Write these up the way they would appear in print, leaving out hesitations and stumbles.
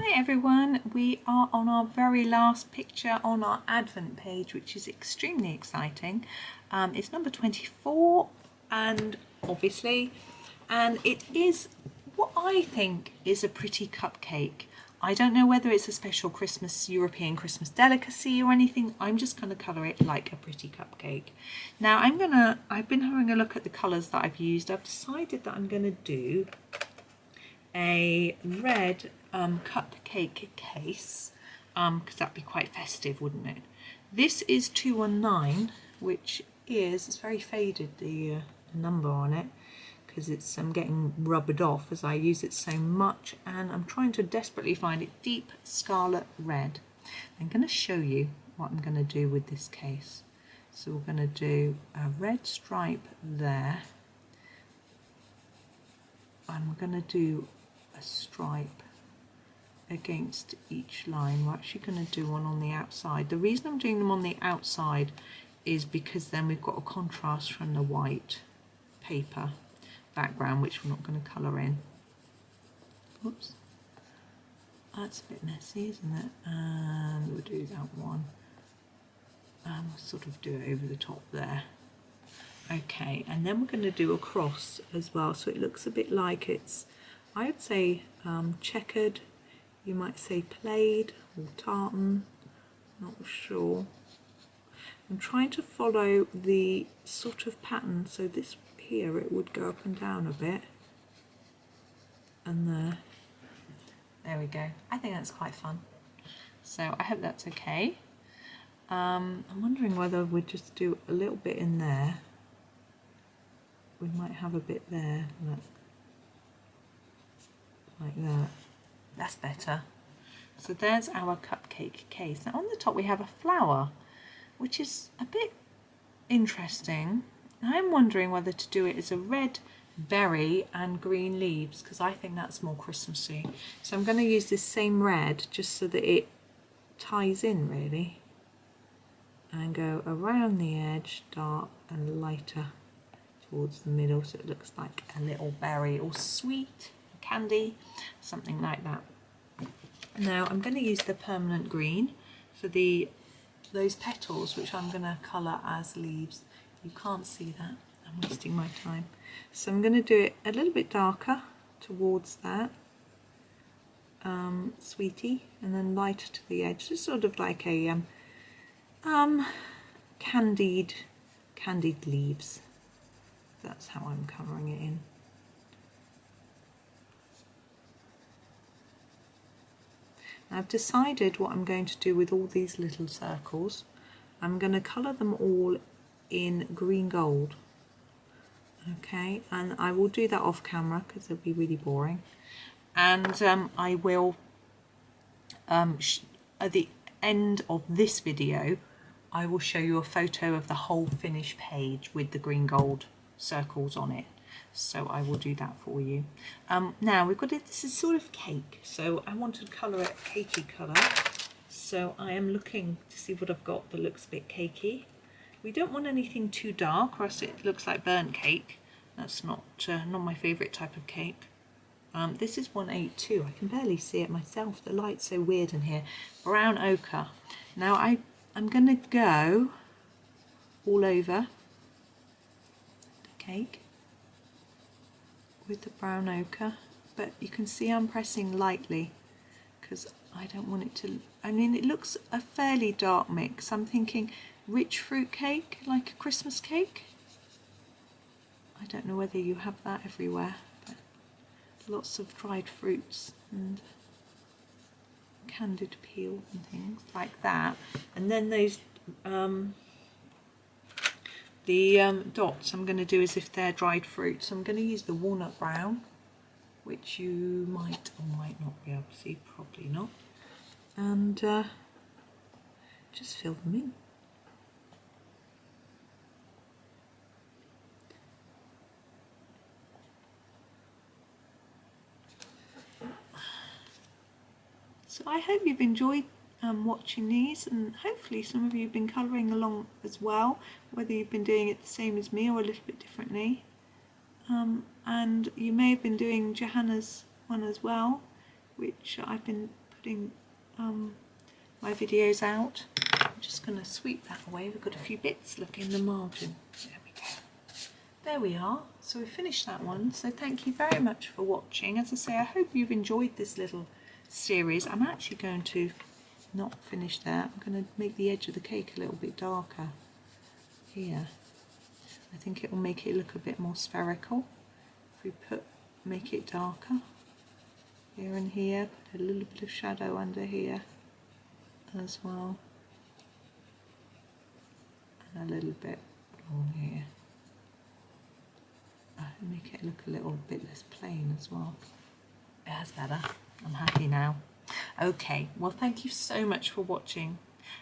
Hi everyone, we are on our very last picture on our Advent page, which is extremely exciting. It's number 24 and it is what I think is a pretty cupcake. I don't know whether it's a special European Christmas delicacy or anything. I'm just going to colour it like a pretty cupcake. Now I've been having a look at the colours that I've used. I've decided that I'm going to do a red cupcake case, because that'd be quite festive, wouldn't it? This is 219, which is, it's very faded, the number on it, because it's getting rubbered off as I use it so much, and I'm trying to desperately find it. Deep Scarlet Red. I'm going to show you what I'm going to do with this case. So we're going to do a red stripe there, and we're going to do a stripe against each line. We're actually going to do one on the outside. The reason I'm doing them on the outside is because then we've got a contrast from the white paper background, which we're not going to colour in. Oops, that's a bit messy, isn't it? And we'll do that one. We'll sort of do it over the top there. Okay, and then we're going to do a cross as well, so it looks a bit like it's, I would say checkered, you might say plaid or tartan, not sure. I'm trying to follow the sort of pattern, so this here it would go up and down a bit, and there we go. I think that's quite fun, so I hope that's okay. I'm wondering whether we'd just do a little bit in there. We might have a bit there, look. Like that. That's better. So there's our cupcake case. Now on the top we have a flower, which is a bit interesting. I'm wondering whether to do it as a red berry and green leaves, because I think that's more Christmassy. So I'm going to use this same red just so that it ties in really, and go around the edge, dark and lighter towards the middle, so it looks like a little berry or sweet candy, something like that. Now I'm going to use the permanent green for those petals, which I'm going to colour as leaves. You can't see that, I'm wasting my time. So I'm going to do it a little bit darker towards that sweetie, and then lighter to the edge, just sort of like a candied leaves. That's how I'm colouring it in. I've decided what I'm going to do with all these little circles. I'm going to colour them all in green gold. Okay, and I will do that off camera because it'll be really boring. And I will, at the end of this video, I will show you a photo of the whole finished page with the green gold circles on it. So I will do that for you. Now we've got it, this is sort of cake, so I want to colour it a cakey colour. So I am looking to see what I've got that looks a bit cakey. We don't want anything too dark or else it looks like burnt cake. That's not my favourite type of cake. This is 182, I can barely see it myself, the light's so weird in here. Brown ochre. Now I'm going to go all over the cake with the brown ochre, but you can see I'm pressing lightly because I don't want it to, I mean it looks a fairly dark mix. I'm thinking rich fruit cake, like a Christmas cake. I don't know whether you have that everywhere, but lots of dried fruits and candied peel and things like that. And then those dots I'm going to do as if they're dried fruit. So I'm going to use the Walnut Brown, which you might or might not be able to see, probably not, and just fill them in. So I hope you've enjoyed watching these, and hopefully some of you have been colouring along as well, whether you've been doing it the same as me or a little bit differently. And you may have been doing Johanna's one as well, which I've been putting my videos out. I'm just going to sweep that away. We've got a few bits, look, in the margin. There we go. There we are. So we've finished that one. So thank you very much for watching. As I say, I hope you've enjoyed this little series. I'm actually going to not finish that. I'm going to make the edge of the cake a little bit darker here. I think it will make it look a bit more spherical. If we make it darker here and here, put a little bit of shadow under here as well, and a little bit along here. Make it look a little bit less plain as well. That's better. I'm happy now. Okay, well, thank you so much for watching,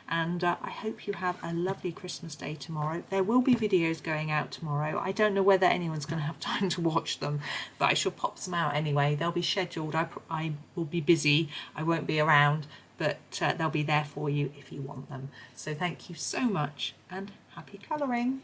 and I hope you have a lovely Christmas day tomorrow. There will be videos going out tomorrow. I don't know whether anyone's going to have time to watch them, but I shall pop some out anyway. They'll be scheduled. I will be busy. I won't be around, but they'll be there for you if you want them. So thank you so much, and happy colouring.